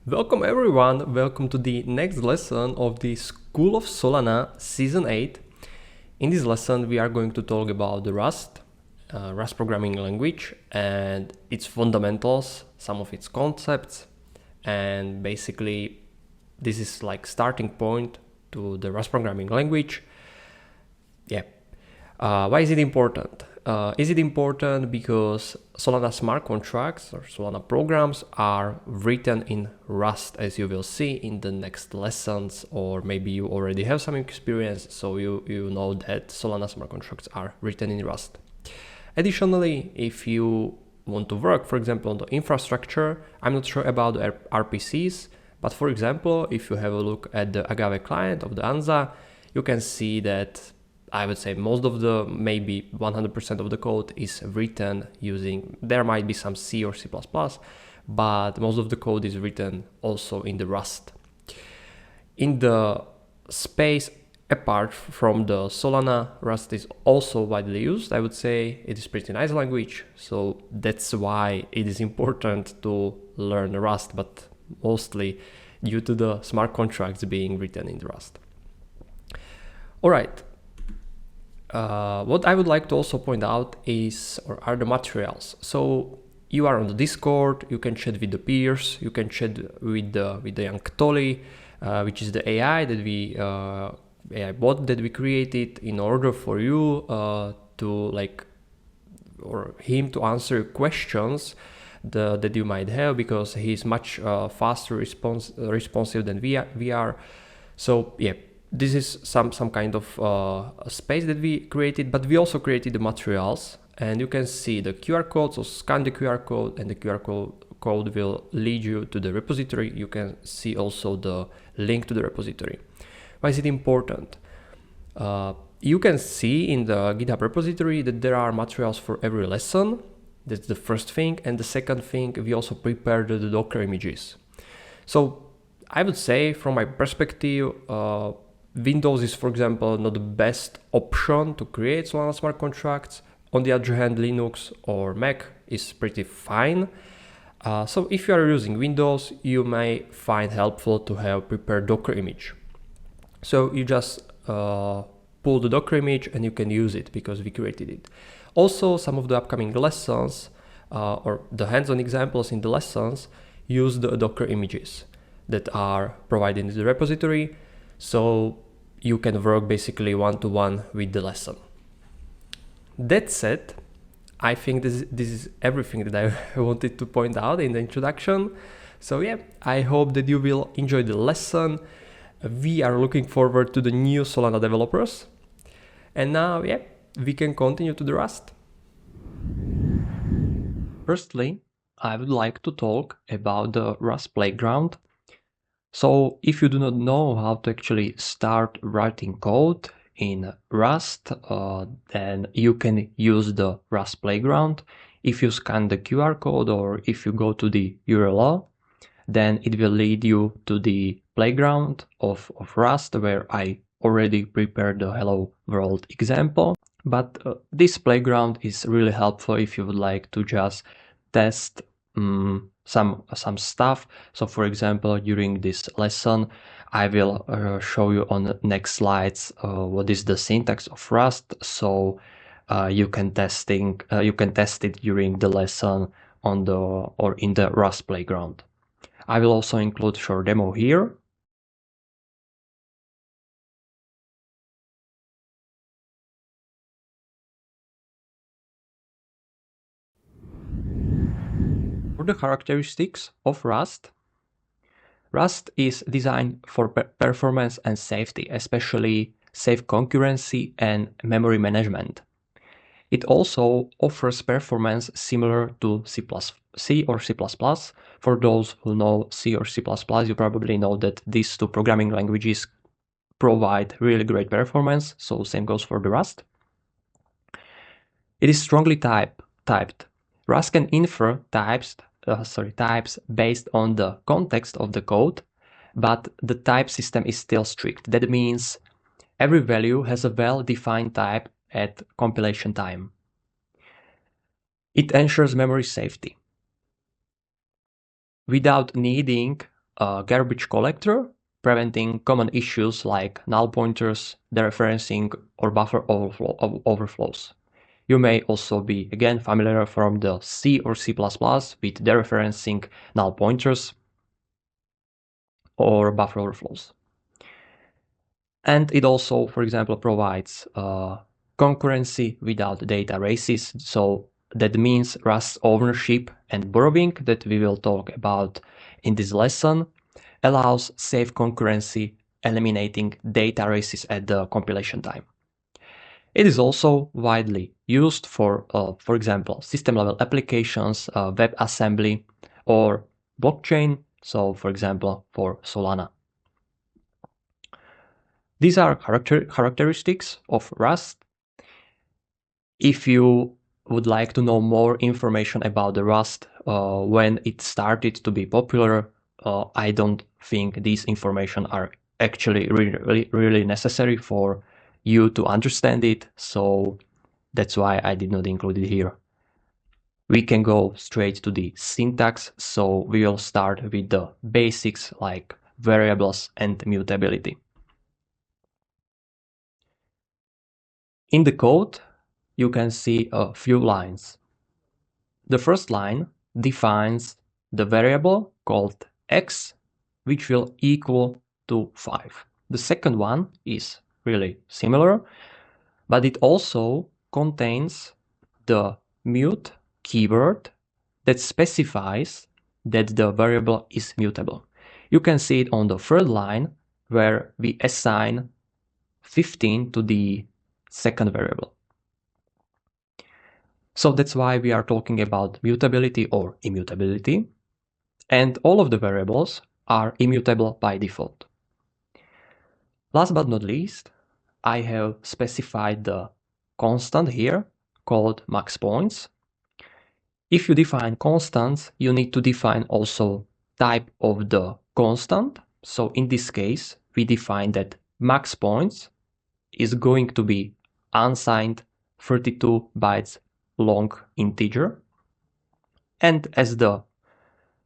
Welcome everyone, welcome to the next lesson of the School of Solana Season 8. In this lesson we are going to talk about the Rust programming language and its fundamentals, some of its concepts, and basically this is like starting point to the Rust programming language. Why is it important? Is it important because Solana smart contracts or Solana programs are written in Rust, as you will see in the next lessons, or maybe you already have some experience, so you know that Solana smart contracts are written in Rust. Additionally, if you want to work, for example, on the infrastructure, I'm not sure about the RPCs, but for example, if you have a look at the Agave client of the Anza, you can see that I would say most of the, maybe 100% of the code is written using, there might be some C or C++, but most of the code is written also in the Rust. In the space apart from the Solana, Rust is also widely used. I would say it is pretty nice language, so that's why it is important to learn Rust, but mostly due to the smart contracts being written in Rust. All right. What I would like to also point out are the materials. So you are on the Discord, you can chat with the peers, you can chat with the young Tolly, which is the AI that AI bot that we created in order for you or him to answer questions that you might have, because he's much faster responsive than we are. So yeah. This is some kind of a space that we created, but we also created the materials, and you can see the QR code. So scan the QR code, and the QR code will lead you to the repository. You can see also the link to the repository. Why is it important? You can see in the GitHub repository that there are materials for every lesson. That's the first thing. And the second thing, we also prepared the Docker images. So I would say, from my perspective, Windows is, for example, not the best option to create Solana smart contracts. On the other hand, Linux or Mac is pretty fine. So if you are using Windows, you may find helpful to have prepared Docker image. So you just pull the Docker image and you can use it because we created it. Also, some of the upcoming lessons or the hands-on examples in the lessons use the Docker images that are provided in the repository. So you can work basically one-to-one with the lesson. That said, I think this is everything that I wanted to point out in the introduction. So yeah, I hope that you will enjoy the lesson. We are looking forward to the new Solana developers. And now, yeah, we can continue to the Rust. Firstly, I would like to talk about the Rust playground. So if you do not know how to actually start writing code in Rust, then you can use the Rust playground. If you scan the QR code or if you go to the URL, then it will lead you to the playground of Rust, where I already prepared the Hello World example. But this playground is really helpful if you would like to just test some stuff. So for example, during this lesson, I will show you on the next slides what is the syntax of Rust. So you can test it during the lesson in the Rust playground. I will also include a short demo here. For the characteristics of Rust, Rust is designed for performance and safety, especially safe concurrency and memory management. It also offers performance similar to C or C++. For those who know C or C++, you probably know that these two programming languages provide really great performance, so same goes for the Rust. It is strongly typed. Rust can infer types based on the context of the code, but the type system is still strict. That means every value has a well-defined type at compilation time. It ensures memory safety without needing a garbage collector, preventing common issues like null pointers, dereferencing, or buffer overflows. You may also be, again, familiar from the C or C++ with dereferencing null pointers or buffer overflows. And it also, for example, provides concurrency without data races. So that means Rust ownership and borrowing that we will talk about in this lesson allows safe concurrency, eliminating data races at the compilation time. It is also widely used for example, system-level applications, WebAssembly, or blockchain. So, for example, for Solana. These are characteristics of Rust. If you would like to know more information about the Rust when it started to be popular, I don't think these information are actually really necessary for you to understand it. So that's why I did not include it here. We can go straight to the syntax. So we will start with the basics like variables and mutability. In the code, you can see a few lines. The first line defines the variable called x, which will equal to 5. The second one is really similar, but it also contains the mute keyword that specifies that the variable is mutable. You can see it on the third line where we assign 15 to the second variable. So that's why we are talking about mutability or immutability. And all of the variables are immutable by default. Last but not least, I have specified the constant here called max points. If you define constants, you need to define also type of the constant. So in this case, we define that max points is going to be unsigned 32 bytes long integer. And as the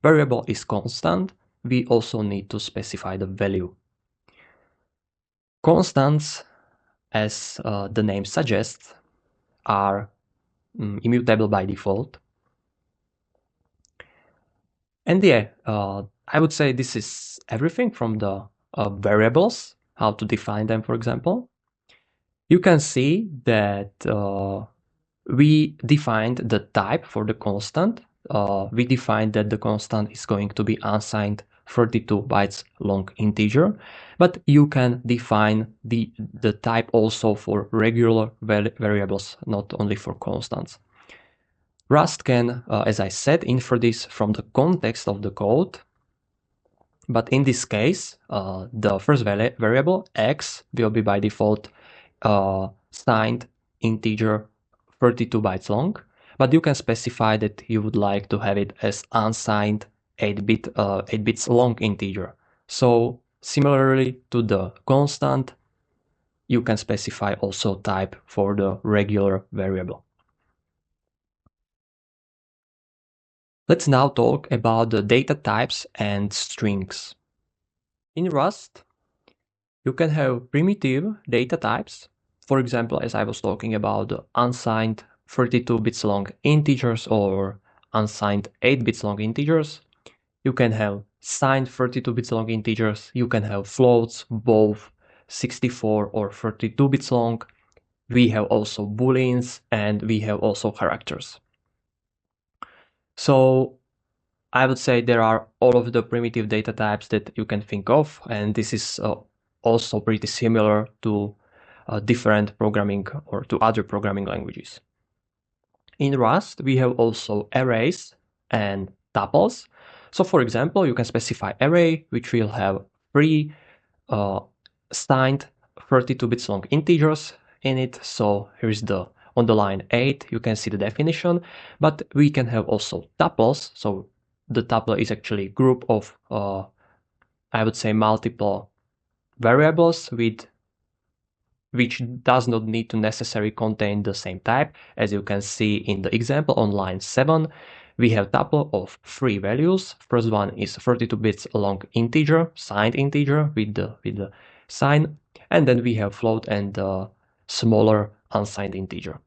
variable is constant, we also need to specify the value. Constants, as the name suggests, are immutable by default. And yeah, I would say this is everything from the variables, how to define them, for example. You can see that we defined the type for the constant. We defined that the constant is going to be unsigned 32 bytes long integer, but you can define the type also for regular variables, not only for constants. Rust can, as I said, infer this from the context of the code, but in this case, the first variable x will be by default signed integer 32 bytes long, but you can specify that you would like to have it as unsigned 8 bits long integer. So similarly to the constant, you can specify also type for the regular variable. Let's now talk about the data types and strings. In Rust, you can have primitive data types. For example, as I was talking about the unsigned 32 bits long integers or unsigned 8 bits long integers. You can have signed 32 bits long integers. You can have floats, both 64 or 32 bits long. We have also booleans and we have also characters. So I would say there are all of the primitive data types that you can think of, and this is also pretty similar to different programming or to other programming languages. In Rust, we have also arrays and tuples. So for example, you can specify array, which will have 3 signed 32 bits long integers in it. So here's on the line 8, you can see the definition, but we can have also tuples. So the tuple is actually a group of, I would say, multiple variables which does not need to necessarily contain the same type. As you can see in the example on line 7, we have tuple of 3 values. First one is 32 bits long integer, signed integer with the sign, and then we have float and smaller unsigned integer.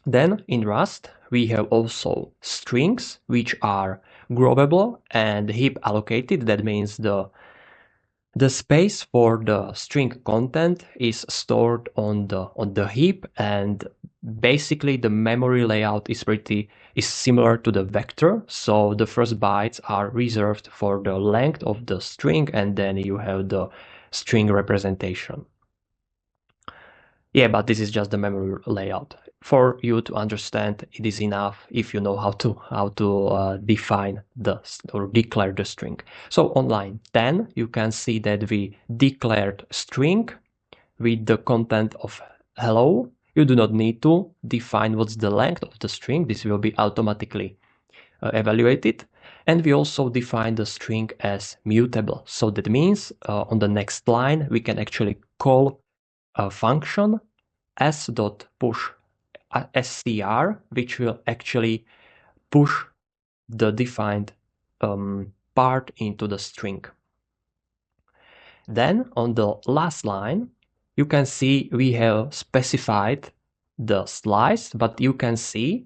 Then in Rust, we have also strings, which are growable and heap allocated. That means the space for the string content is stored on the heap, and basically the memory layout is similar to the vector. So the first bytes are reserved for the length of the string, and then you have the string representation. Yeah, but this is just the memory layout. For you to understand, it is enough if you know how to define or declare the string. So on line 10, you can see that we declared string with the content of hello. You do not need to define what's the length of the string. This will be automatically evaluated. And we also define the string as mutable. So that means on the next line, we can actually call a function s.push str, which will actually push the defined part into the string. Then on the last line, you can see we have specified the slice, but you can see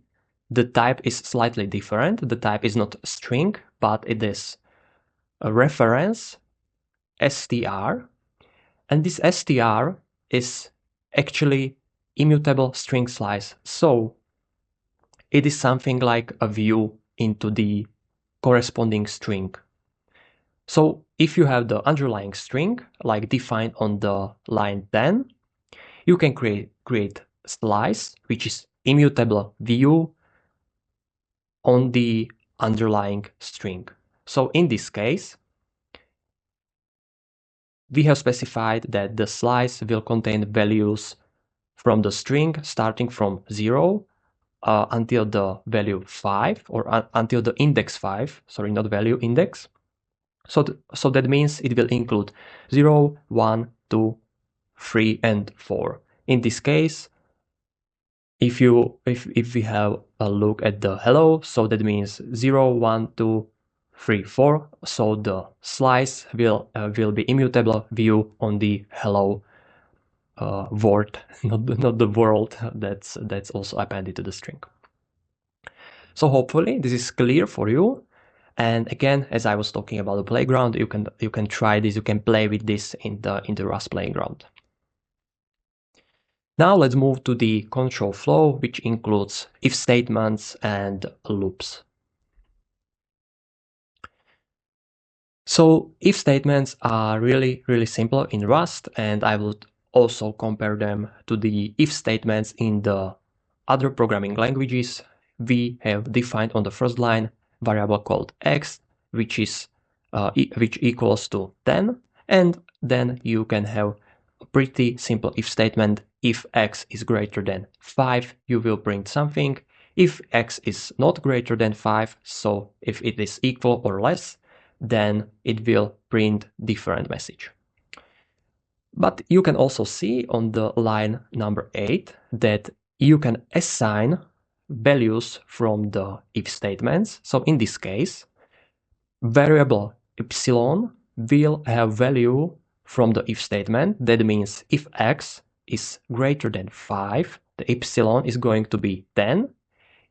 the type is slightly different. The type is not string, but it is a reference str, and this str is actually immutable string slice. So it is something like a view into the corresponding string. So if you have the underlying string, like defined on the line 10, you can create slice, which is immutable view on the underlying string. So in this case, we have specified that the slice will contain values from the string starting from 0 until the value 5, or until the index 5, sorry, not value, index. So that means it will include 0, 1, 2, 3, and 4. In this case, if we have a look at the hello, so that means 0, 1, 2, 3, 4. So the slice will be immutable view on the hello word, not the world that's also appended to the string. So hopefully this is clear for you. And again, as I was talking about the playground, you can try this, you can play with this in the Rust playground. Now let's move to the control flow, which includes if statements and loops. So if statements are really simple in Rust, and I would also compare them to the if statements in the other programming languages. We have defined on the first line variable called x, which equals to 10, and then you can have a pretty simple if statement. If x is greater than 5, you will print something. If x is not greater than 5, so if it is equal or less, then it will print different message. But you can also see on the line number 8 that you can assign values from the if statements. So in this case, variable epsilon will have value from the if statement. That means if x is greater than 5, the epsilon is going to be 10.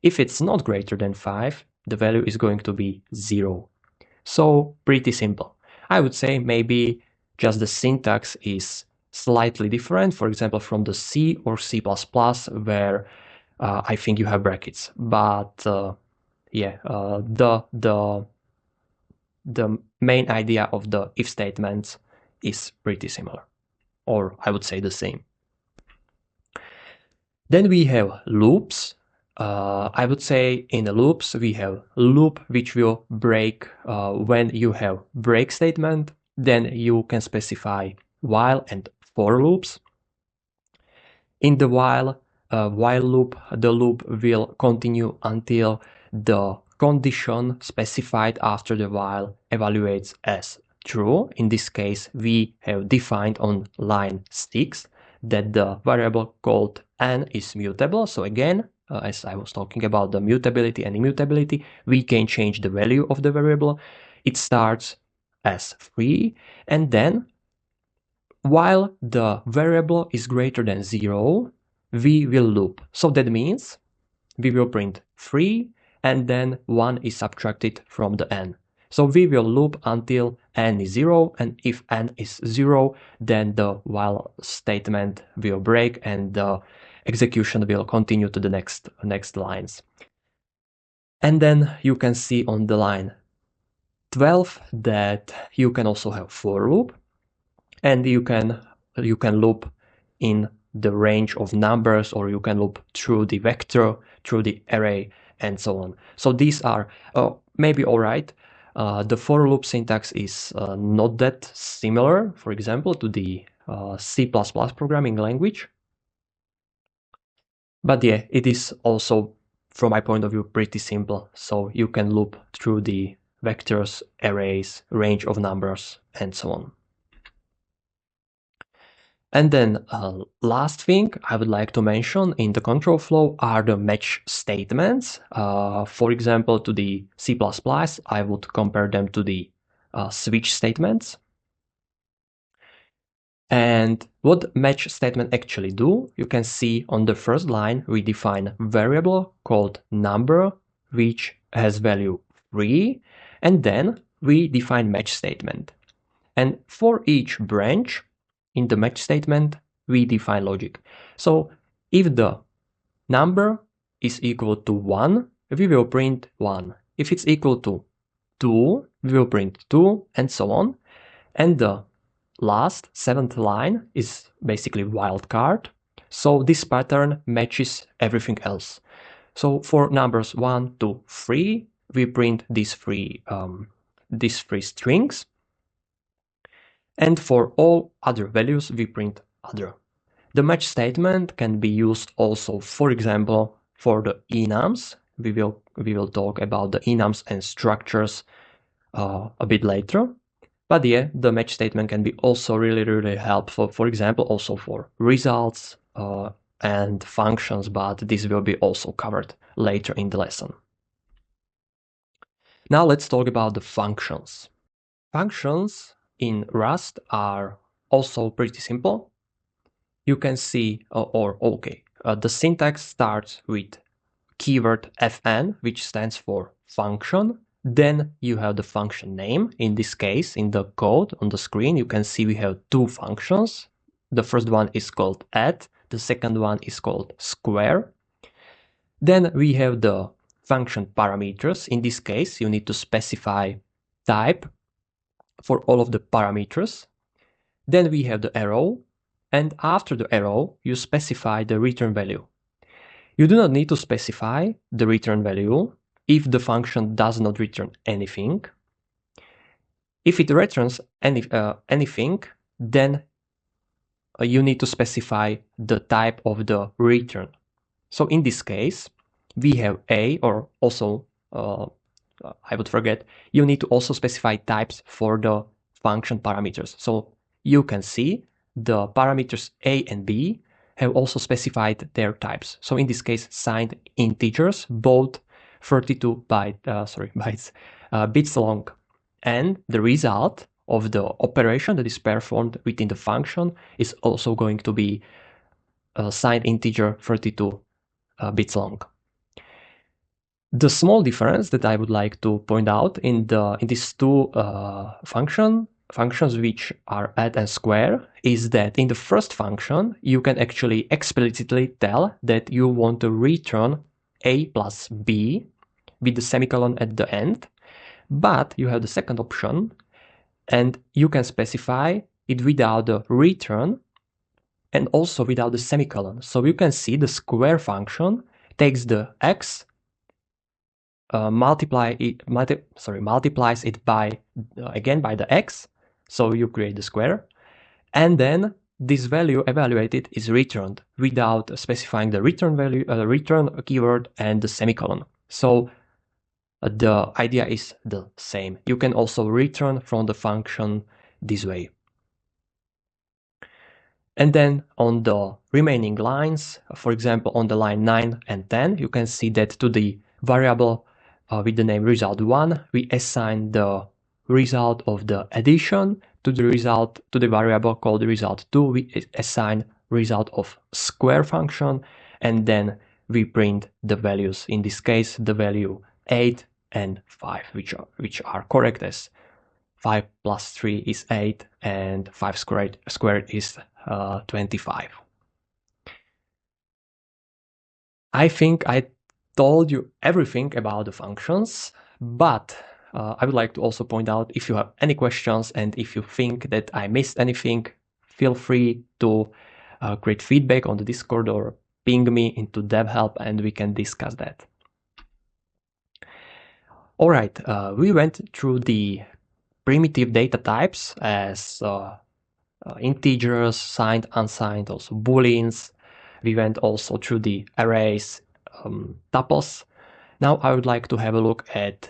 If it's not greater than 5, the value is going to be 0. So pretty simple. I would say maybe just the syntax is slightly different, for example, from the C or C++, where I think you have brackets. But yeah, the main idea of the if statements is pretty similar, or I would say the same. Then we have loops. I would say in the loops we have loop which will break when you have break statement. Then you can specify while and for loops. In the while loop, the loop will continue until the condition specified after the while evaluates as true. In this case, we have defined on line 6 that the variable called n is mutable. So again, as I was talking about the mutability and immutability, we can change the value of the variable. It starts as 3, and then while the variable is greater than 0, we will loop. So that means we will print 3, and then 1 is subtracted from the n. So we will loop until n is 0, and if n is 0, then the while statement will break and the execution will continue to the next lines. And then you can see on the line 12 that you can also have for loop, and you can loop in the range of numbers, or you can loop through the vector, through the array, and so on. So these are maybe all right. The for loop syntax is not that similar, for example, to the C++ programming language. But yeah, it is also, from my point of view, pretty simple. So you can loop through the vectors, arrays, range of numbers, and so on. And then last thing I would like to mention in the control flow are the match statements. For example, to the C++, I would compare them to the switch statements. And what match statement actually do, you can see on the first line, we define variable called number, which has value 3, and then we define match statement. And for each branch in the match statement, we define logic. So if the number is equal to 1, we will print 1. If it's equal to 2, we will print 2, and so on. And the last, 7th line is basically wildcard. So this pattern matches everything else. So for numbers 1, 2, 3, we print these three strings. And for all other values, we print other. The match statement can be used also, for example, for the enums. We will talk about the enums and structures a bit later. But yeah, the match statement can be also really helpful, for example, also for results and functions, but this will be also covered later in the lesson. Now let's talk about the functions. Functions in Rust are also pretty simple. You can see, the syntax starts with keyword fn, which stands for function. Then you have the function name. In this case, in the code on the screen, you can see we have two functions. The first one is called add. The second one is called square. Then we have the function parameters. In this case, you need to specify type for all of the parameters. Then we have the arrow. And after the arrow, you specify the return value. You do not need to specify the return value if the function does not return anything. If it returns anything, then you need to specify the type of the return. So in this case, we have a, or also, I would forget, you need to also specify types for the function parameters. So you can see the parameters a and b have also specified their types. So in this case, signed integers, both 32 bytes, bits long. And the result of the operation that is performed within the function is also going to be a signed integer 32 bits long. The small difference that I would like to point out in these two functions which are add and square is that in the first function you can actually explicitly tell that you want to return a plus b with the semicolon at the end, but you have the second option and you can specify it without the return and also without the semicolon. So you can see the square function takes the x, multiplies it by again by the x, so you create the square, and then this value evaluated is returned without specifying the return value, return keyword and the semicolon. So the idea is the same. You can also return from the function this way. And then on the remaining lines, for example, on the line 9 and 10, you can see that to the variable with the name result1, we assign the result of the addition. To the variable called result2, we assign result of square function, and then we print the values. In this case, the value 8 and 5, which are correct, as 5 plus 3 is 8 and 5 squared is 25. I think I told you everything about the functions, but I would like to also point out, if you have any questions and if you think that I missed anything, feel free to create feedback on the Discord or ping me into dev help and we can discuss that. All right, we went through the primitive data types as integers, signed, unsigned, also booleans. We went also through the arrays, tuples. Now I would like to have a look at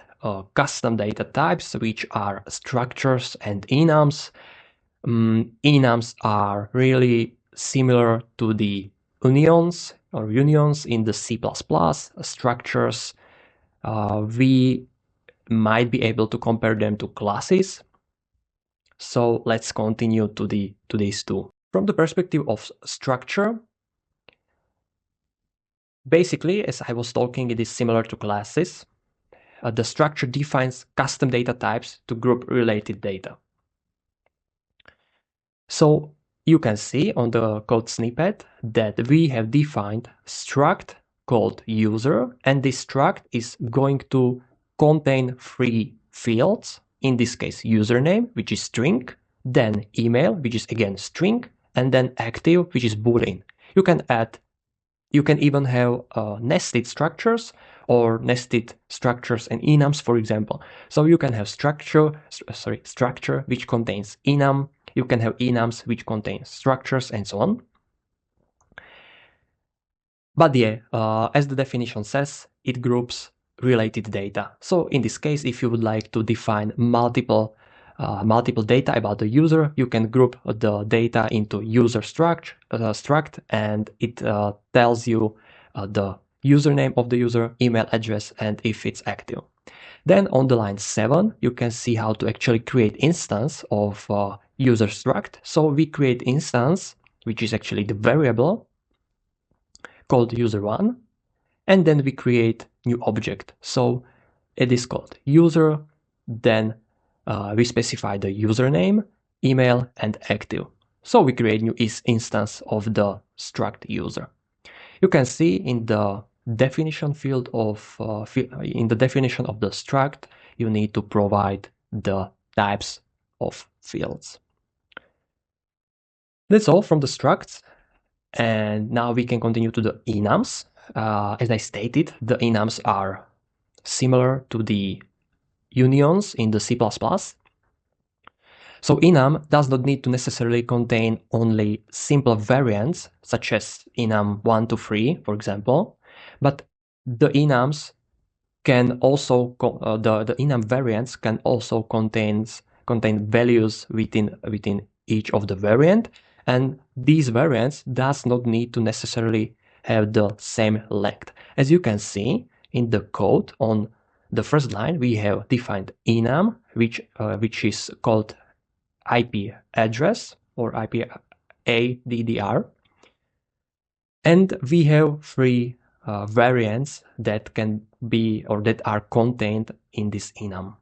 custom data types, which are structures and enums. Enums are really similar to the unions in the C++. Structures, we might be able to compare them to classes. So let's continue to these two. From the perspective of structure, basically, as I was talking, it is similar to classes. The structure defines custom data types to group related data. So you can see on the code snippet that we have defined struct called user, and this struct is going to contain 3 fields. In this case, username, which is string, then email, which is again string, and then active, which is boolean. You can even have nested structures or nested structures and enums, for example. So you can have structure which contains enum. You can have enums which contain structures and so on. But yeah, as the definition says, it groups related data. So in this case, if you would like to define multiple data about the user, you can group the data into user struct, and it tells you the username of the user, email address, and if it's active. Then on the line 7, you can see how to actually create instance of user struct. So we create instance, which is actually the variable called user1, and then we create new object. So it is called user, then we specify the username, email, and active. So we create new instance of the struct user. You can see in the definition field of in the definition of the struct, you need to provide the types of fields. That's all from the structs, and now we can continue to the enums. As I stated, the enums are similar to the unions in the C++. So enum does not need to necessarily contain only simple variants, such as enum 1 to 3, for example, but the enums can also the enum variants can also contain values within each of the variant, and these variants does not need to necessarily have the same length. As you can see in the code on the first line, we have defined enum, which is called IP address or IP ADDR, and we have 3 variants that can be or that are contained in this enum.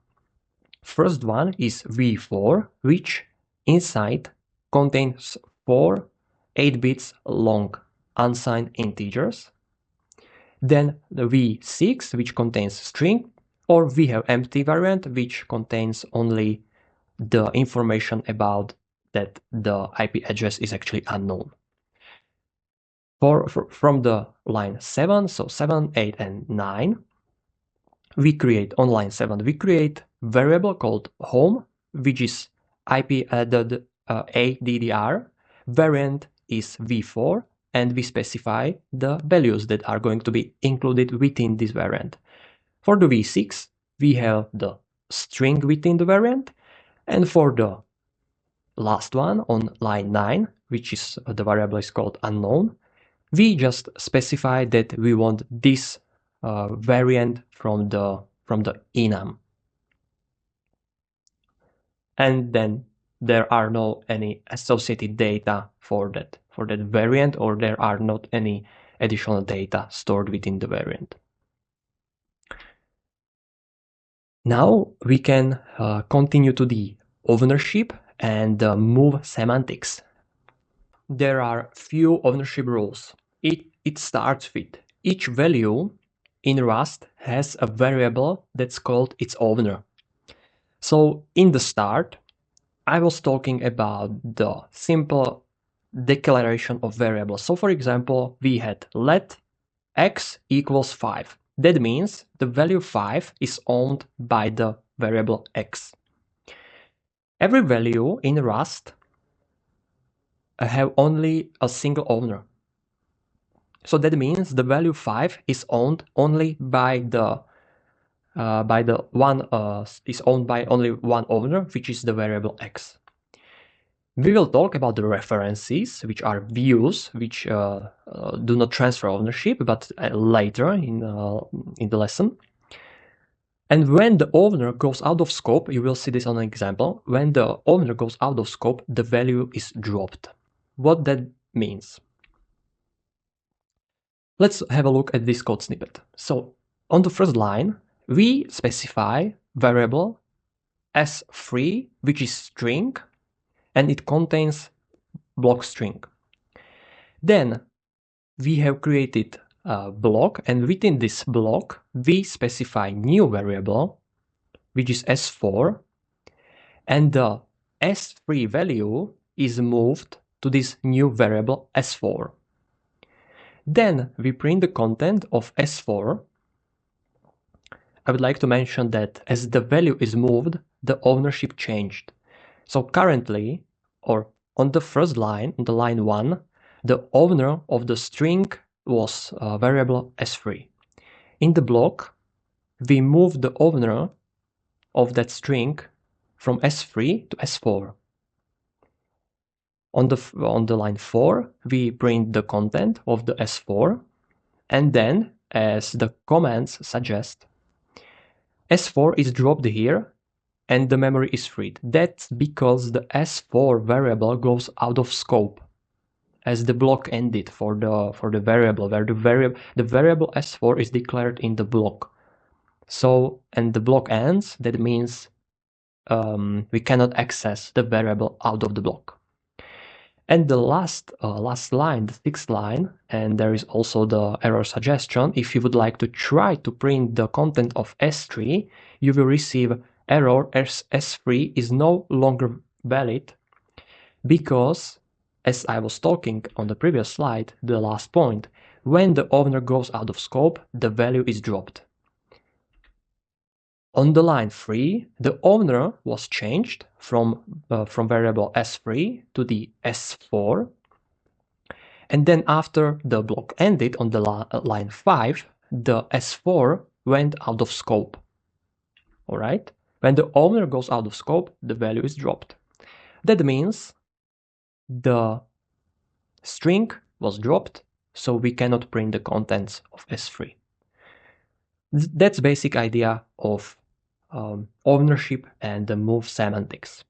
First one is v4, which inside contains 4 8 bits long unsigned integers. Then the v6, which contains string, or we have empty variant, which contains only the information about that the IP address is actually unknown. From the line 7, so 7, 8, and 9, we create on line 7, we create variable called home, which is IP added ADDR. Variant is v4, and we specify the values that are going to be included within this variant. For the v6, we have the string within the variant, and for the last one on line 9, which is the variable is called unknown, we just specify that we want this variant from the enum, and then there are no any associated data for that variant, or there are not any additional data stored within the variant. Now we can continue to the ownership and move semantics. There are few ownership rules. It starts with each value in Rust has a variable that's called its owner. So in the start, I was talking about the simple declaration of variables. So for example, we had let x equals 5. That means the value 5 is owned by the variable x. Every value in Rust have only a single owner. So that means the value 5 is owned only by the is owned by only one owner, which is the variable x. We will talk about the references, which are views, which do not transfer ownership, but later in the lesson. And when the owner goes out of scope, you will see this on an example. When the owner goes out of scope, the value is dropped. What that means? Let's have a look at this code snippet. So on the first line, we specify variable s3, which is string, and it contains block string. Then we have created a block, and within this block, we specify new variable, which is s4, and the s3 value is moved to this new variable s4. Then we print the content of s4. I would like to mention that as the value is moved, the ownership changed. So currently, or on the first line, on the line 1, the owner of the string was variable s3. In the block, we move the owner of that string from s3 to s4. On the line 4, we print the content of the s4, and then, as the commands suggest, s4 is dropped here and the memory is freed. That's because the s4 variable goes out of scope as the block ended for the variable, where the variable s4 is declared in the block. So, and the block ends, that means we cannot access the variable out of the block. And the last line, the 6th line, and there is also the error suggestion. If you would like to try to print the content of S3, you will receive error S3 is no longer valid, because, as I was talking on the previous slide, the last point, when the owner goes out of scope, the value is dropped. On the line 3, the owner was changed from variable s3 to the s4, and then after the block ended on the line 5, the s4 went out of scope. All right? When the owner goes out of scope, the value is dropped. That means the string was dropped, so we cannot print the contents of s3. That's basic idea of ownership and the move semantics.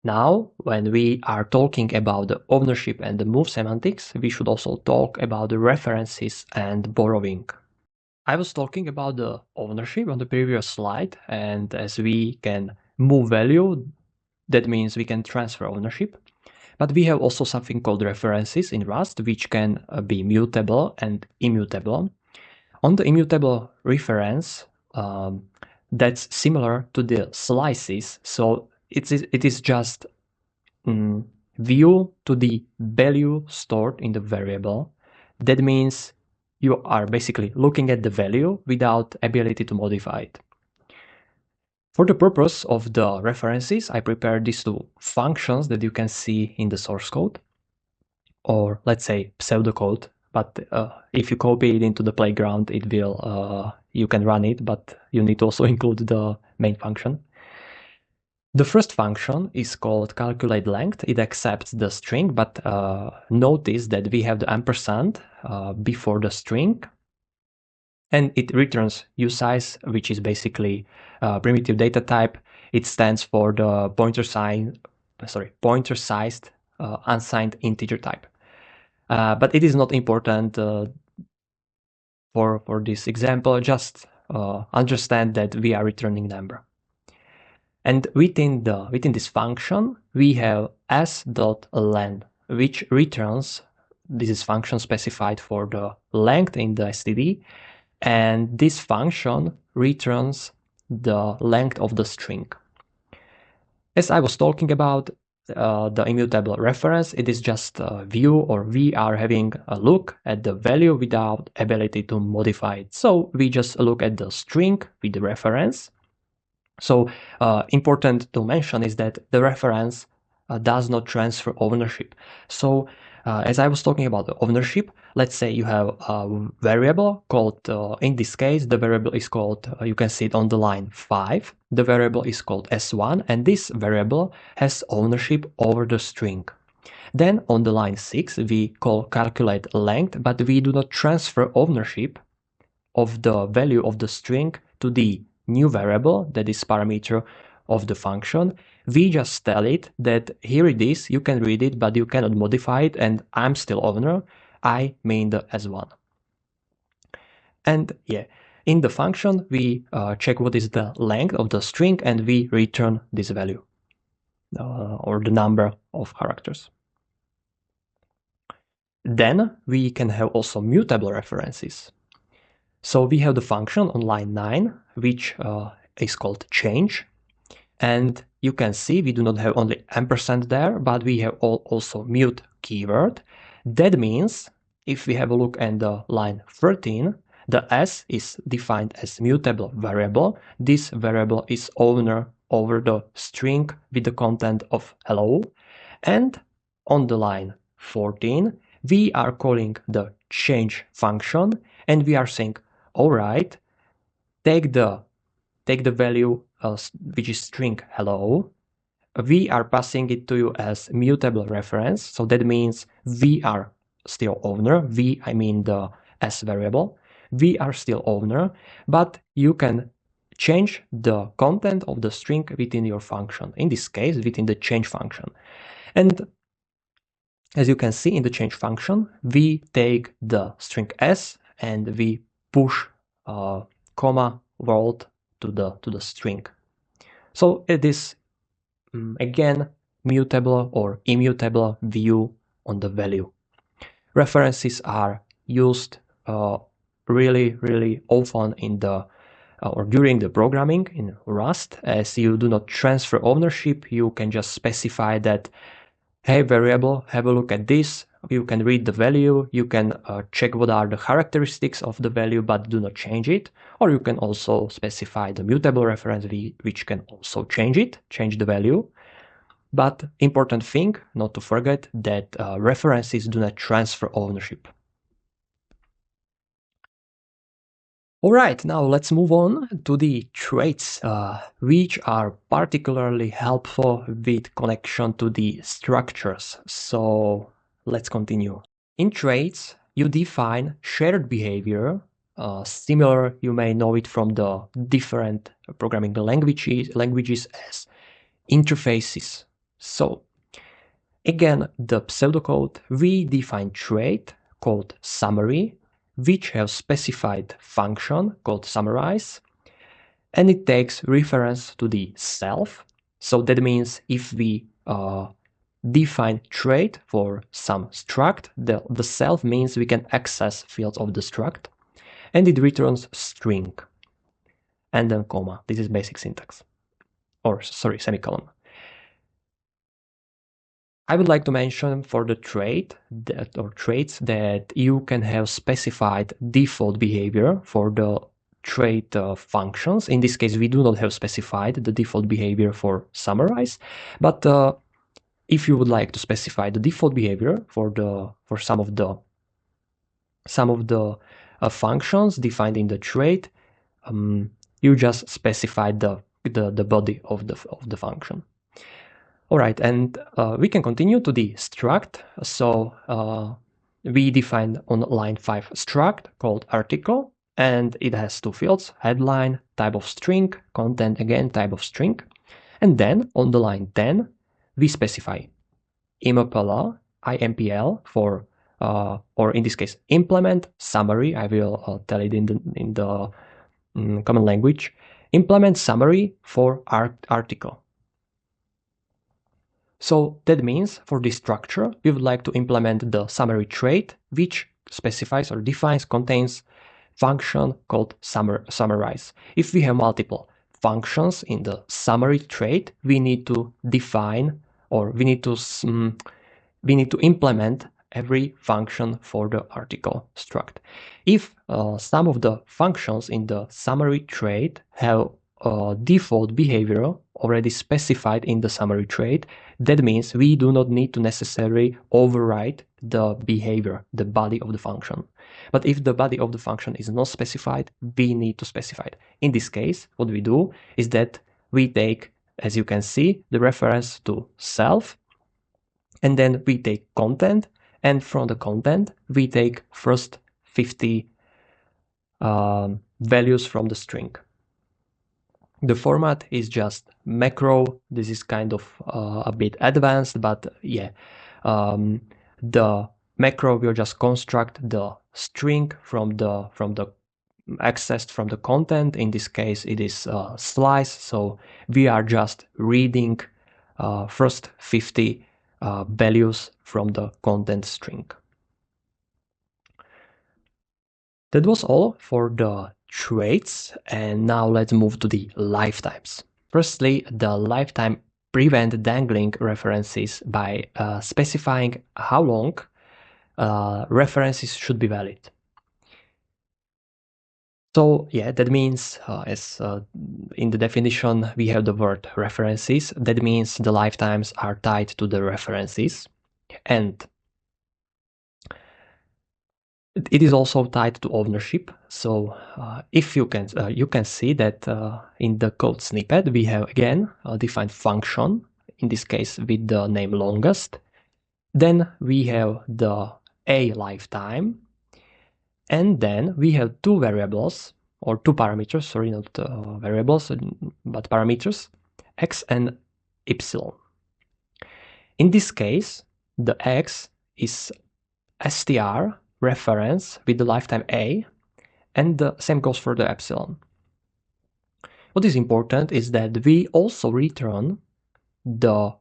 Now, when we are talking about the ownership and the move semantics, we should also talk about the references and borrowing. I was talking about the ownership on the previous slide, and as we can move value, that means we can transfer ownership. But we have also something called references in Rust, which can be mutable and immutable. On the immutable reference, that's similar to the slices. So it is just view to the value stored in the variable. That means you are basically looking at the value without ability to modify it. For the purpose of the references, I prepared these two functions that you can see in the source code, or let's say pseudocode. But if you copy it into the playground, it will you can run it, but you need to also include the main function. The first function is called calculate length. It accepts the string, but notice that we have the ampersand before the string, and it returns usize, which is basically primitive data type. It stands for the pointer-sized unsigned integer type. But it is not important for this example. Just understand that we are returning number. And within this function, we have s.len, which returns, this is function specified for the length in the std, and this function returns the length of the string. As I was talking about the immutable reference, it is just a view, or we are having a look at the value without ability to modify it. So we just look at the string with the reference. So important to mention is that the reference does not transfer ownership. So as I was talking about the ownership, let's say you have a variable called, in this case, the variable is called, you can see it on the line 5. The variable is called S1, and this variable has ownership over the string. Then on the line 6, we call calculate length, but we do not transfer ownership of the value of the string to the new variable that is parameter of the function. We just tell it that here it is, you can read it, but you cannot modify it, and I'm still owner. I mean the S1. And yeah, in the function, we check what is the length of the string, and we return this value or the number of characters. Then we can have also mutable references. So we have the function on line 9, which is called change. And you can see we do not have only ampersand there, but we have also mute keyword. That means if we have a look at the line 13, the s is defined as mutable variable. This variable is owner over the string with the content of hello. And on the line 14, we are calling the change function, and we are saying, all right, take the value which is string hello. We are passing it to you as mutable reference. So that means we are still owner. I mean the s variable. We are still owner, but you can change the content of the string within your function. In this case, within the change function. And as you can see in the change function, we take the string s and we push comma world to the string. So it is again mutable or immutable view on the value. References are used really often in the or during the programming in Rust. As you do not transfer ownership, you can just specify that, hey variable, have a look at this. You can read the value, you can check what are the characteristics of the value, but do not change it. Or you can also specify the mutable reference, which can also change the value. But important thing, not to forget, that references do not transfer ownership. All right, now let's move on to the traits, which are particularly helpful with connection to the structures. So let's continue. In traits, you define shared behavior. Similar, you may know it from the different programming languages as interfaces. So again, the pseudocode, we define trait called summary, which have specified function called summarize, and it takes reference to the self. So that means if we define trait for some struct, the self means we can access fields of the struct, and it returns string and then comma. This is basic syntax, or sorry, semicolon. I would like to mention for the trait or traits that you can have specified default behavior for the trait functions. In this case, we do not have specified the default behavior for summarize, but if you would like to specify the default behavior for some of the functions defined in the trait, you just specify the the body of the function. All right, and we can continue to the struct. So we defined on line 5 struct called article, and it has two fields: headline, type of string, content, again type of string. And then on the line 10, we specify impl for or in this case implement summary. I will tell it in the common language. Implement summary for article. So that means for this structure, we would like to implement the summary trait, which specifies or defines, contains function called summarize. If we have multiple functions in the summary trait, we need to define, or we need to implement every function for the article struct. If some of the functions in the summary trait have default behavior already specified in the summary trait, that means we do not need to necessarily override the behavior, the body of the function. But if the body of the function is not specified, we need to specify it. In this case, what we do is that we take, as you can see, the reference to self, and then we take content, and from the content, we take first 50 values from the string. The format is just macro. This is kind of a bit advanced, but yeah. The macro will just construct the string from the accessed from the content. In this case, it is slice. So we are just reading first 50 values from the content string. That was all for the traits, and now let's move to the lifetimes. Firstly, the lifetime prevent dangling references by specifying how long references should be valid. So yeah, that means as in the definition we have the word references. That means the lifetimes are tied to the references, and it is also tied to ownership. So if you can see that in the code snippet we have again a defined function, in this case with the name longest. Then we have the a lifetime, and then we have two variables, or two parameters, sorry, not variables, but parameters, x and y. In this case, the x is str reference with the lifetime a, and the same goes for the epsilon. What is important is that we also return the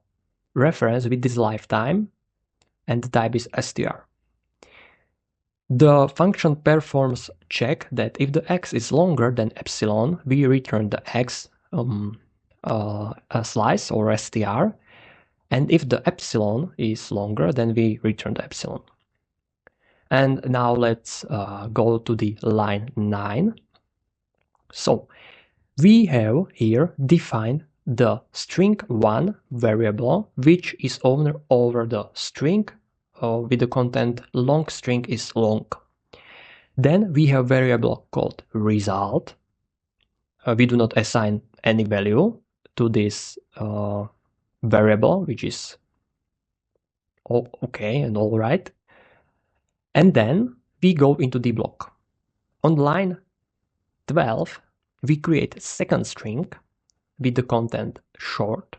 reference with this lifetime, and the type is str. The function performs check that if the x is longer than epsilon, we return the x a slice or str, and if the epsilon is longer, then we return the epsilon. And now let's go to the line 9. So we have here defined the string1 variable, which is over the string with the content long string is long. Then we have variable called result. We do not assign any value to this variable, which is okay and all right. And then we go into the block. On line 12, we create a second string with the content short,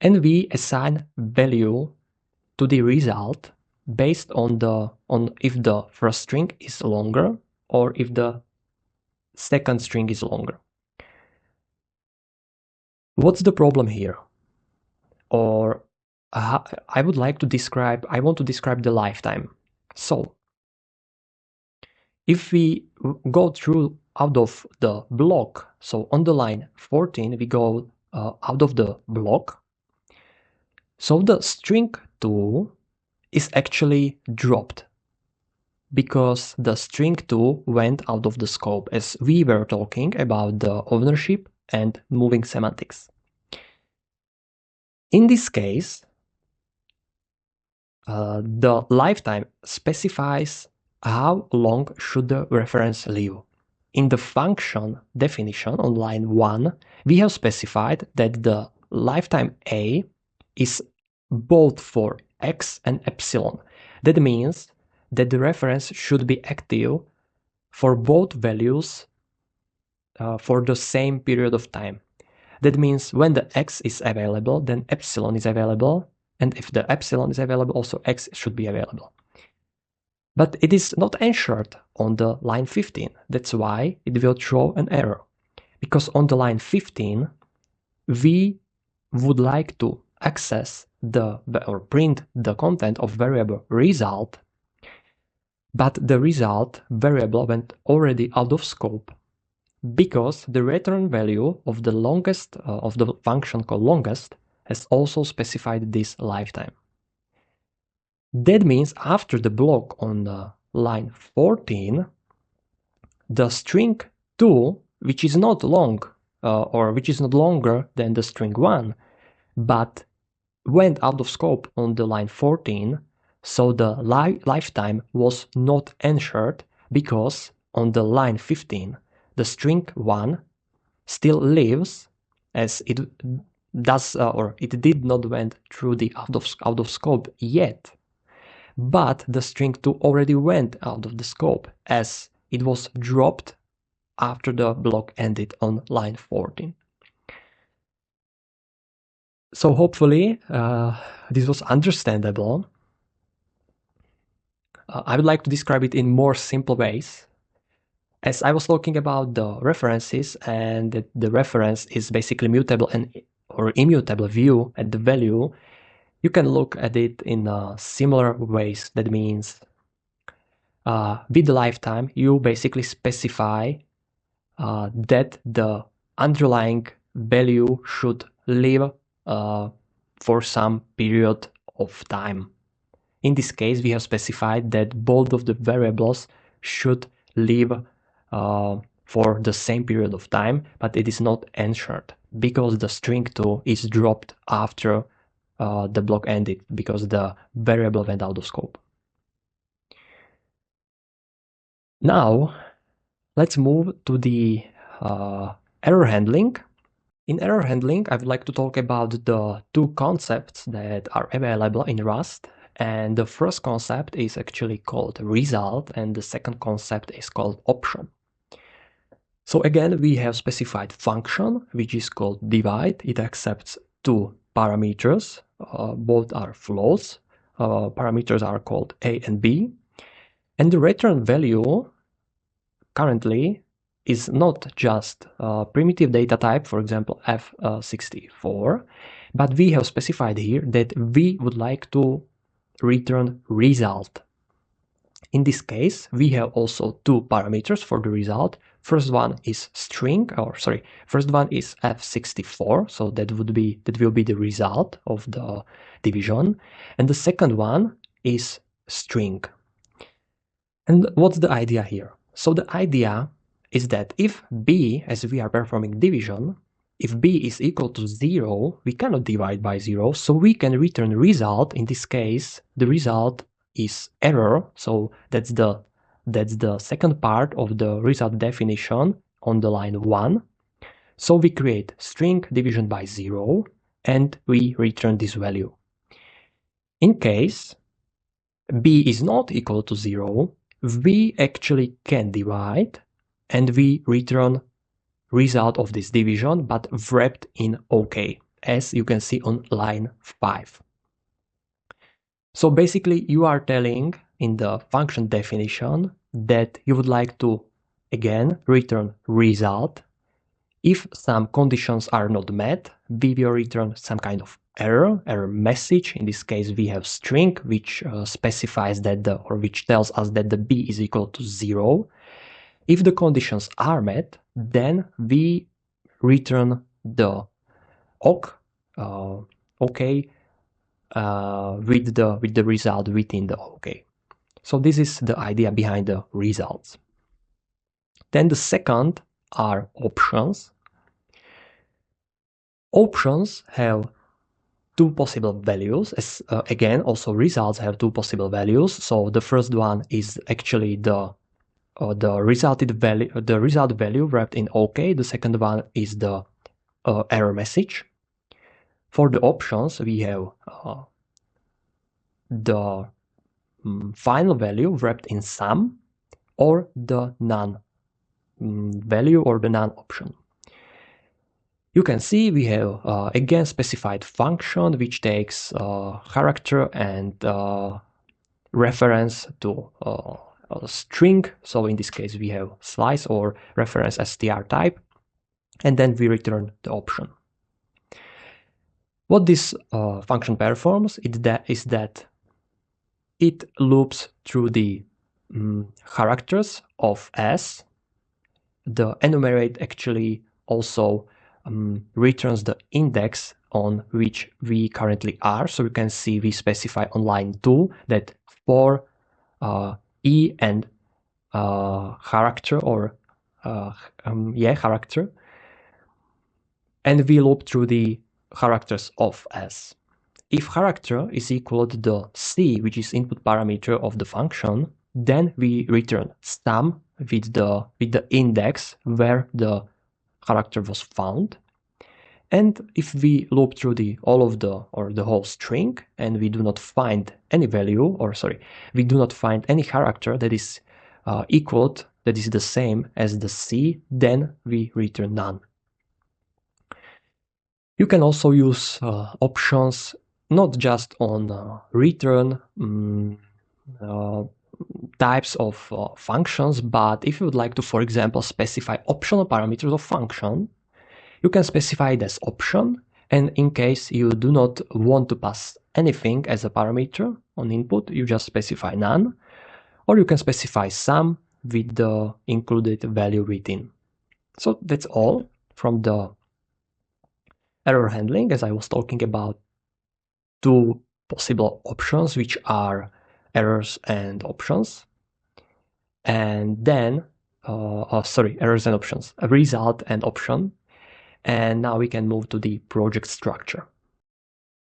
and we assign value to the result based on if the first string is longer or if the second string is longer. What's the problem here? Or I want to describe the lifetime. So if we go through out of the block, so on the line 14 we go out of the block, so the string2 is actually dropped because the string2 went out of the scope, as we were talking about the ownership and moving semantics. In this case, the lifetime specifies how long should the reference live. in the function definition on line 1, we have specified that the lifetime A is both for x and epsilon. That means that the reference should be active for both values for the same period of time. That means when the x is available, then epsilon is available, and if the epsilon is available, also x should be available. But it is not ensured on the line 15. That's why it will throw an error. Because on the line 15, we would like to access or print the content of variable result, but the result variable went already out of scope because the return value of the longest of the function called longest has also specified this lifetime. That means after the block on the line 14, the string 2, which is not long or which is not longer than the string 1, but went out of scope on the line 14, so the lifetime was not ensured because on the line 15, the string 1 still lives as it does or it did not went through the out of scope yet, but the string 2 already went out of the scope as it was dropped after the block ended on line 14. So hopefully this was understandable. I would like to describe it in more simple ways. As I was talking about the references, and the reference is basically mutable or immutable view at the value, you can look at it in similar ways. That means with the lifetime, you basically specify that the underlying value should live for some period of time. In this case, we have specified that both of the variables should live for the same period of time, but it is not ensured because the string 2 is dropped after the block ended because the variable went out of scope. Now, let's move to the error handling. In error handling, I would like to talk about the two concepts that are available in Rust. And the first concept is actually called result, and the second concept is called option. So again, we have specified function, which is called divide. It accepts two parameters. Both are floats. Parameters are called a and b. And the return value currently is not just primitive data type, for example, F64, but we have specified here that we would like to return result. In this case, we have also two parameters for the result. First one is first one is F64, so that will be the result of the division, and the second one is string. And what's the idea here? So the idea is that if b, as we are performing division, if b is equal to 0, we cannot divide by 0, so we can return result. In this case, the result is error, so that's the second part of the result definition on the line 1. So we create string division by 0 and we return this value. In case b is not equal to 0, we actually can divide and we return result of this division, but wrapped in OK, as you can see on line 5. So basically, you are telling in the function definition that you would like to, again, return result. If some conditions are not met, we will return some kind of error message. In this case, we have string, which specifies that which tells us that the b is equal to 0. If the conditions are met, then we return the OK with the result within the OK. So this is the idea behind the results. Then the second are options. Options have two possible values, as again also results have two possible values. So the first one is actually the the result value wrapped in OK. The second one is the error message. For the options, we have the final value wrapped in sum or the none value or the none option. You can see we have again specified function which takes character and reference to a string. So in this case we have slice or reference str type, and then we return the option. What this function performs is that it loops through the characters of S. The enumerate actually also returns the index on which we currently are. So you can see we specify on line 2 that for E and character or character, and we loop through the characters of S. If character is equal to the C, which is input parameter of the function, then we return sum with the index where the character was found. And if we loop through the whole string and we do not find any value, or sorry, we do not find any character that is that is the same as the C, then we return none. You can also use options not just on return types of functions, but if you would like to, for example, specify optional parameters of function, you can specify it as option, and in case you do not want to pass anything as a parameter on input, you just specify none, or you can specify sum with the included value within. So that's all from the error handling, as I was talking about two possible options, which are errors and options. And then, errors and options, a result and option. And now we can move to the project structure.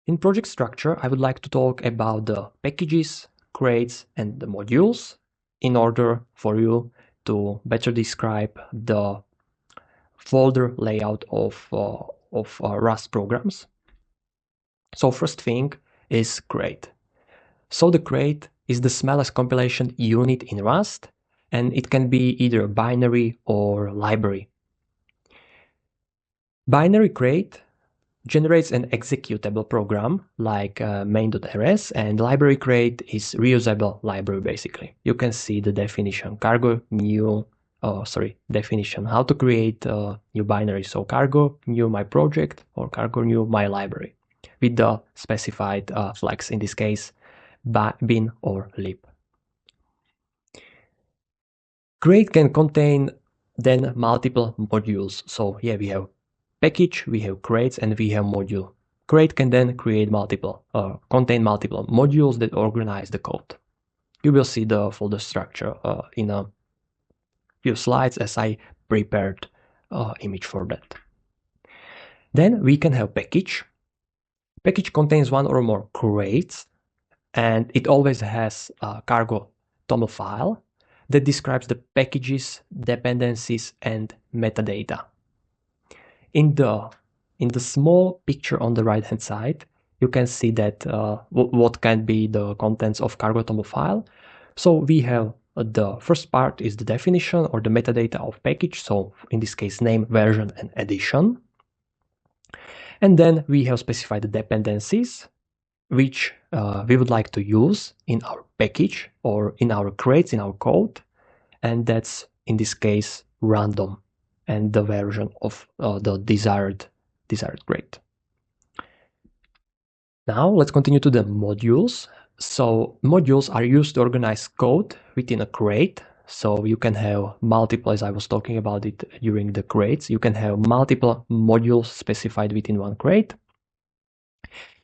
In project structure, I would like to talk about the packages, crates, and the modules in order for you to better describe the folder layout of Rust programs. So first thing is crate. So the crate is the smallest compilation unit in Rust, and it can be either binary or library. Binary crate generates an executable program like main.rs, and library crate is reusable library basically. You can see the definition cargo new, definition how to create new binary. So cargo new my project or cargo new my library with the specified flags, in this case bin or lib. Crate can contain then multiple modules. So here we have package, we have crates, and we have module. Crate can then contain multiple modules that organize the code. You will see the folder structure in a few slides as I prepared image for that. Then we can have package. Package contains one or more crates, and it always has a cargo toml file that describes the packages, dependencies, and metadata. In the small picture on the right hand side, you can see that what can be the contents of cargo toml file. So we have the first part is the definition or the metadata of package. So in this case, name, version, and edition. And then we have specified the dependencies, which we would like to use in our package or in our crates, in our code. And that's, in this case, random and the version of the desired crate. Now let's continue to the modules. So modules are used to organize code within a crate. So you can have multiple, as I was talking about it during the crates, you can have multiple modules specified within one crate.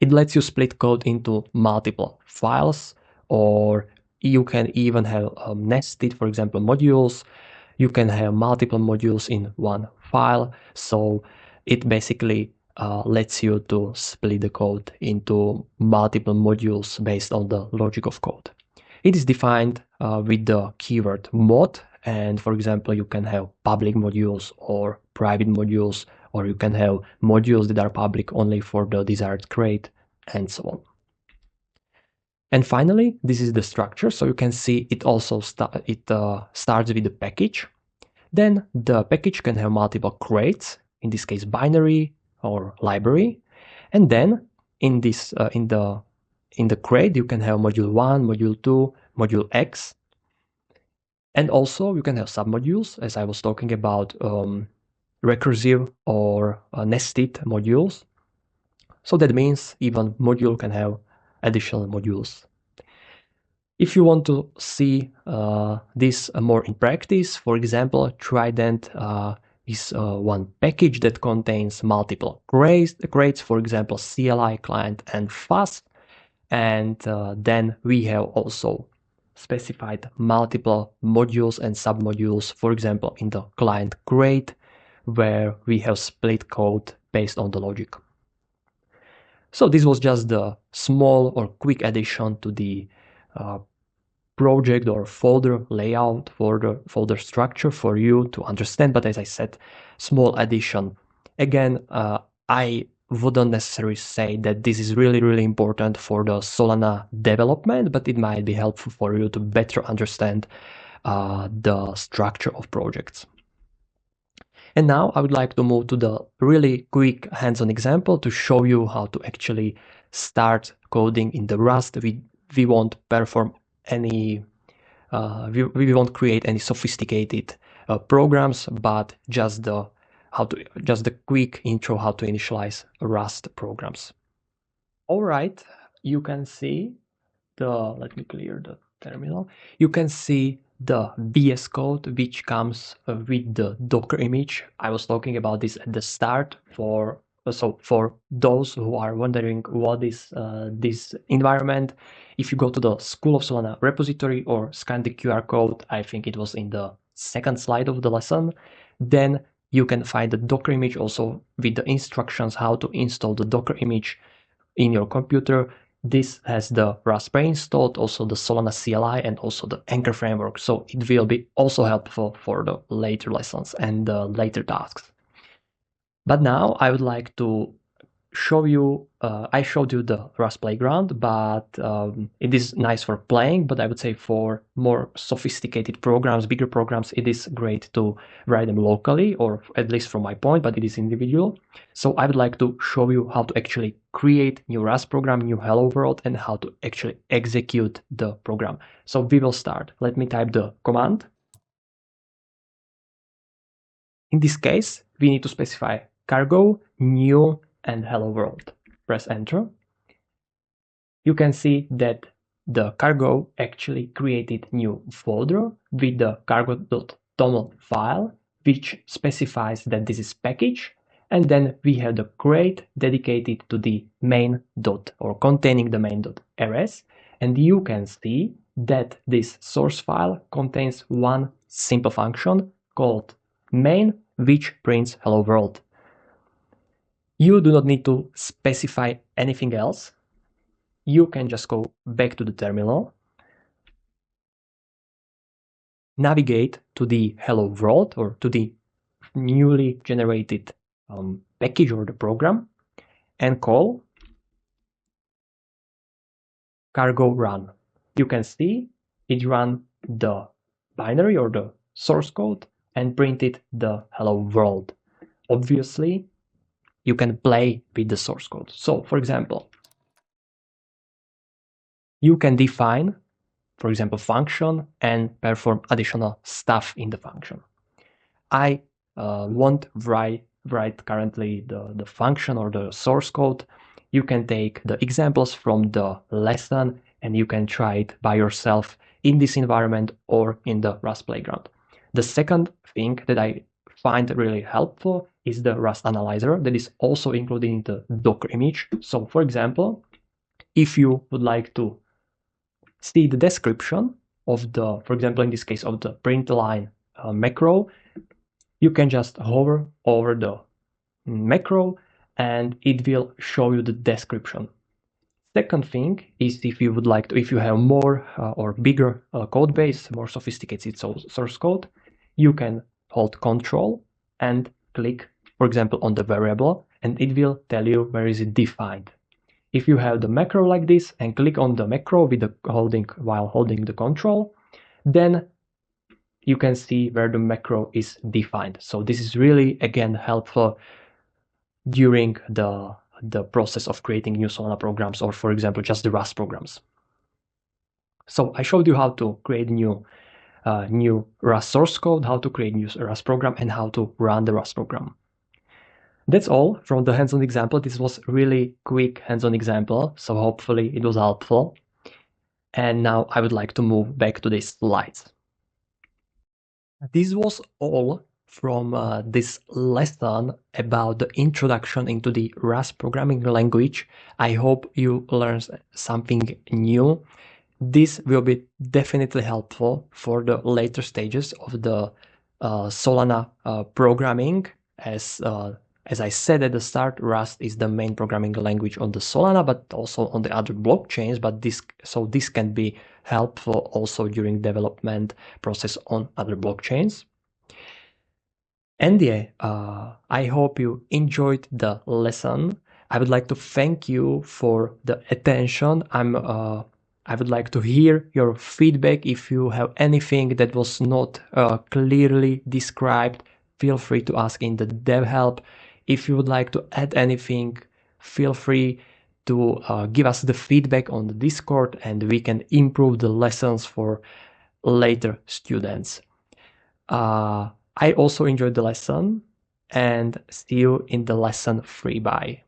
It lets you split code into multiple files, or you can even have nested, for example, modules. You can have multiple modules in one file. So it basically lets you to split the code into multiple modules based on the logic of code. It is defined with the keyword mod, And for example, you can have public modules or private modules, or you can have modules that are public only for the desired crate, and so on. And finally, this is the structure. So you can see it also starts with the package. Then the package can have multiple crates, in this case binary or library. And then in this in the crate you can have module 1, module 2, module X. And also you can have submodules, as I was talking about, recursive or nested modules. So that means even module can have additional modules. If you want to see this more in practice, for example, Trident is one package that contains multiple crates, for example, CLI, client, and FAS. And then we have also specified multiple modules and submodules, for example, in the client crate, where we have split code based on the logic. So this was just the small or quick addition to the project or folder layout, for the folder structure for you to understand. But as I said, small addition. Again, I wouldn't necessarily say that this is really important for the Solana development, but it might be helpful for you to better understand the structure of projects. And now I would like to move to the really quick hands-on example to show you how to actually start coding in the Rust. We won't perform any, we won't create any sophisticated programs, but just the quick intro how to initialize Rust programs. All right, you can see let me clear the terminal. You can see the VS Code, which comes with the Docker image. I was talking about this at the start. So for those who are wondering what is this environment, if you go to the School of Solana repository or scan the QR code, I think it was in the second slide of the lesson, then you can find the Docker image also with the instructions how to install the Docker image in your computer. This has the Rust pre-installed, also the Solana CLI, and also the Anchor framework. So it will be also helpful for the later lessons and the later tasks. But now I would like to show you, I showed you the Rust playground, but it is nice for playing, but I would say for more sophisticated programs, bigger programs, it is great to write them locally, or at least from my point, but it is individual. So I would like to show you how to actually create new Rust program, new hello world, and how to actually execute the program. So we will start. Let me type the command. In this case, we need to specify cargo, new, and hello world. Press enter. You can see that the cargo actually created new folder with the cargo.toml file, which specifies that this is package. And then we have the crate dedicated to the main dot, or containing the main.rs. And you can see that this source file contains one simple function called main, which prints hello world. You do not need to specify anything else. You can just go back to the terminal, navigate to the hello world, or to the newly generated package or the program, and call cargo run. You can see it ran the binary or the source code and printed the hello world. Obviously, you can play with the source code. So, for example, you can define, for example, function and perform additional stuff in the function. I won't write currently the function or the source code. You can take the examples from the lesson and you can try it by yourself in this environment or in the Rust playground. The second thing that I find really helpful is the Rust analyzer that is also included in the Docker image. So for example, if you would like to see the description of the, for example, in this case of the print line macro, you can just hover over the macro and it will show you the description. Second thing is if you would like to, if you have more or bigger code base, more sophisticated source code, you can hold Control and click, for example, on the variable, and it will tell you where is it defined. If you have the macro like this and click on the macro with the while holding the Control, then you can see where the macro is defined. So this is really, again, helpful during the process of creating new Solana programs, or for example, just the Rust programs. So I showed you how to create new Rust source code, how to create new Rust program, and how to run the Rust program. That's all from the hands-on example. This was really quick hands-on example, so hopefully it was helpful. And now I would like to move back to these slides. This was all from this lesson about the introduction into the Rust programming language. I hope you learned something new. This will be definitely helpful for the later stages of the Solana programming. As I said at the start, Rust is the main programming language on the Solana, but also on the other blockchains. But this can be helpful also during development process on other blockchains. And yeah, I hope you enjoyed the lesson. I would like to thank you for the attention. I would like to hear your feedback. If you have anything that was not clearly described, feel free to ask in the dev help. If you would like to add anything, feel free to give us the feedback on the Discord, and we can improve the lessons for later students. I also enjoyed the lesson, and see you in the lesson 3. Bye.